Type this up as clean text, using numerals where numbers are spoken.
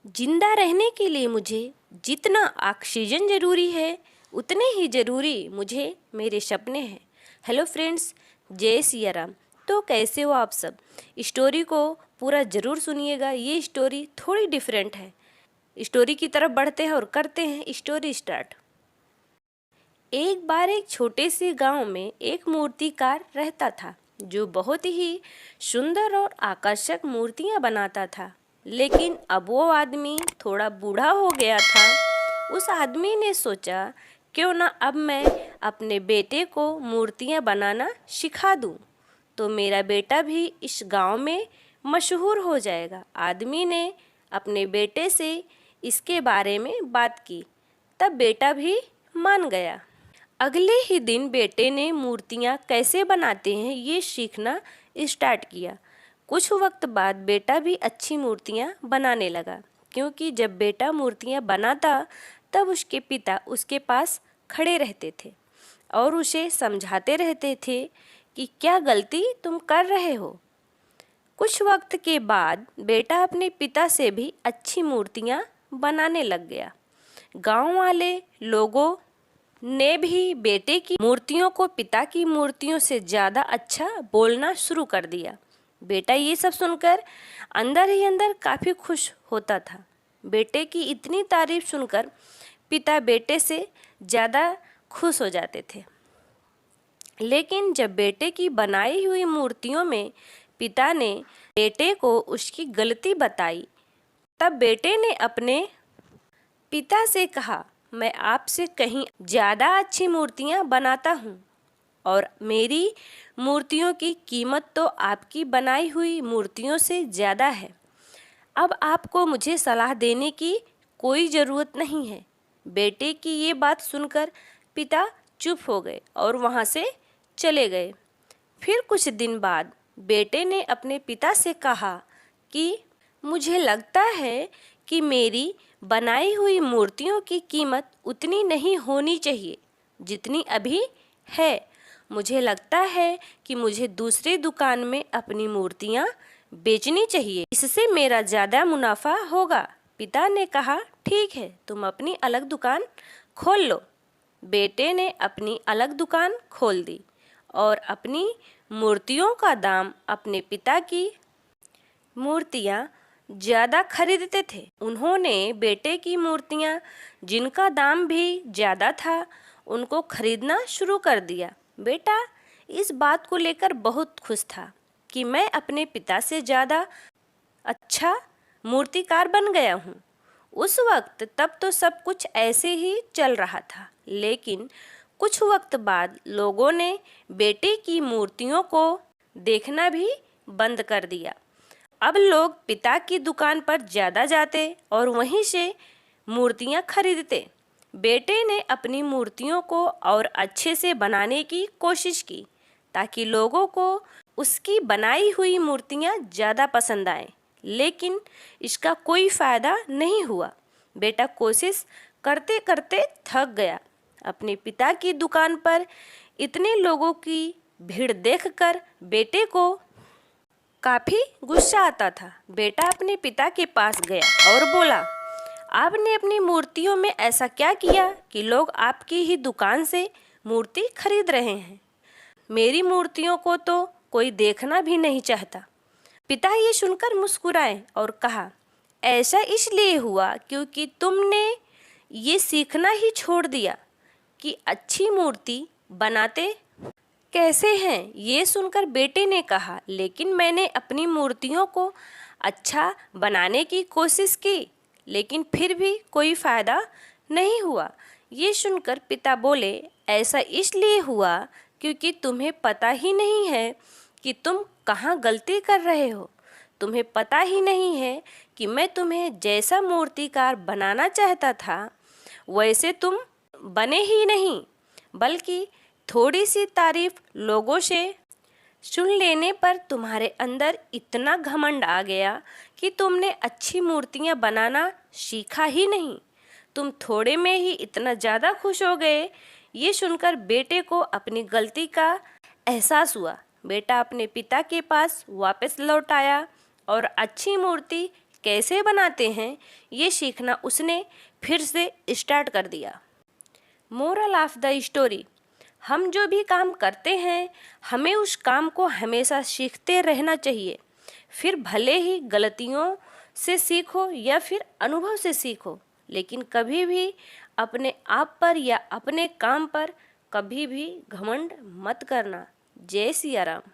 जिंदा रहने के लिए मुझे जितना ऑक्सीजन ज़रूरी है उतने ही ज़रूरी मुझे मेरे सपने हैं। हेलो फ्रेंड्स, जय सिया राम। तो कैसे हो आप सब? स्टोरी को पूरा ज़रूर सुनिएगा। ये स्टोरी थोड़ी डिफरेंट है। स्टोरी की तरफ बढ़ते हैं और करते हैं स्टोरी स्टार्ट। एक बार एक छोटे से गांव में एक मूर्तिकार रहता था जो बहुत ही सुंदर और आकर्षक मूर्तियां बनाता था। लेकिन अब वो आदमी थोड़ा बूढ़ा हो गया था। उस आदमी ने सोचा, क्यों ना अब मैं अपने बेटे को मूर्तियां बनाना सिखा दूं, तो मेरा बेटा भी इस गांव में मशहूर हो जाएगा। आदमी ने अपने बेटे से इसके बारे में बात की, तब बेटा भी मान गया। अगले ही दिन बेटे ने मूर्तियाँ कैसे बनाते हैं ये सीखना स्टार्ट किया। कुछ वक्त बाद बेटा भी अच्छी मूर्तियाँ बनाने लगा, क्योंकि जब बेटा मूर्तियाँ बनाता तब उसके पिता उसके पास खड़े रहते थे और उसे समझाते रहते थे कि क्या गलती तुम कर रहे हो। कुछ वक्त के बाद बेटा अपने पिता से भी अच्छी मूर्तियाँ बनाने लग गया। गांव वाले लोगों ने भी बेटे की मूर्तियों को पिता की मूर्तियों से ज़्यादा अच्छा बोलना शुरू कर दिया। बेटा ये सब सुनकर अंदर ही अंदर काफ़ी खुश होता था। बेटे की इतनी तारीफ सुनकर पिता बेटे से ज़्यादा खुश हो जाते थे। लेकिन जब बेटे की बनाई हुई मूर्तियों में पिता ने बेटे को उसकी गलती बताई, तब बेटे ने अपने पिता से कहा, मैं आपसे कहीं ज़्यादा अच्छी मूर्तियाँ बनाता हूँ और मेरी मूर्तियों की कीमत तो आपकी बनाई हुई मूर्तियों से ज़्यादा है। अब आपको मुझे सलाह देने की कोई ज़रूरत नहीं है। बेटे की ये बात सुनकर पिता चुप हो गए और वहाँ से चले गए। फिर कुछ दिन बाद बेटे ने अपने पिता से कहा कि मुझे लगता है कि मेरी बनाई हुई मूर्तियों की कीमत उतनी नहीं होनी चाहिए जितनी अभी है। मुझे लगता है कि मुझे दूसरी दुकान में अपनी मूर्तियाँ बेचनी चाहिए, इससे मेरा ज़्यादा मुनाफा होगा। पिता ने कहा, ठीक है, तुम अपनी अलग दुकान खोल लो। बेटे ने अपनी अलग दुकान खोल दी और अपनी मूर्तियों का दाम अपने पिता की मूर्तियाँ ज़्यादा खरीदते थे। उन्होंने बेटे की मूर्तियाँ जिनका दाम भी ज़्यादा था उनको खरीदना शुरू कर दिया। बेटा इस बात को लेकर बहुत खुश था कि मैं अपने पिता से ज़्यादा अच्छा मूर्तिकार बन गया हूँ। उस वक्त तब तो सब कुछ ऐसे ही चल रहा था, लेकिन कुछ वक्त बाद लोगों ने बेटे की मूर्तियों को देखना भी बंद कर दिया। अब लोग पिता की दुकान पर ज़्यादा जाते और वहीं से मूर्तियाँ खरीदते। बेटे ने अपनी मूर्तियों को और अच्छे से बनाने की कोशिश की ताकि लोगों को उसकी बनाई हुई मूर्तियाँ ज़्यादा पसंद आएं, लेकिन इसका कोई फ़ायदा नहीं हुआ। बेटा कोशिश करते करते थक गया। अपने पिता की दुकान पर इतने लोगों की भीड़ देखकर बेटे को काफ़ी गुस्सा आता था। बेटा अपने पिता के पास गया और बोला, आपने अपनी मूर्तियों में ऐसा क्या किया कि लोग आपकी ही दुकान से मूर्ति खरीद रहे हैं? मेरी मूर्तियों को तो कोई देखना भी नहीं चाहता। पिता ये सुनकर मुस्कुराए और कहा, ऐसा इसलिए हुआ क्योंकि तुमने ये सीखना ही छोड़ दिया कि अच्छी मूर्ति बनाते कैसे हैं। ये सुनकर बेटे ने कहा, लेकिन मैंने अपनी मूर्तियों को अच्छा बनाने की कोशिश की, लेकिन फिर भी कोई फ़ायदा नहीं हुआ। ये सुनकर पिता बोले, ऐसा इसलिए हुआ क्योंकि तुम्हें पता ही नहीं है कि तुम कहाँ गलती कर रहे हो। तुम्हें पता ही नहीं है कि मैं तुम्हें जैसा मूर्तिकार बनाना चाहता था वैसे तुम बने ही नहीं, बल्कि थोड़ी सी तारीफ लोगों से सुन लेने पर तुम्हारे अंदर इतना घमंड आ गया कि तुमने अच्छी मूर्तियाँ बनाना सीखा ही नहीं। तुम थोड़े में ही इतना ज़्यादा खुश हो गए। ये सुनकर बेटे को अपनी गलती का एहसास हुआ। बेटा अपने पिता के पास वापस लौट आया और अच्छी मूर्ति कैसे बनाते हैं ये सीखना उसने फिर से स्टार्ट कर दिया। मोरल ऑफ द स्टोरी, हम जो भी काम करते हैं हमें उस काम को हमेशा सीखते रहना चाहिए। फिर भले ही गलतियों से सीखो या फिर अनुभव से सीखो, लेकिन कभी भी अपने आप पर या अपने काम पर कभी भी घमंड मत करना। जय सिया राम।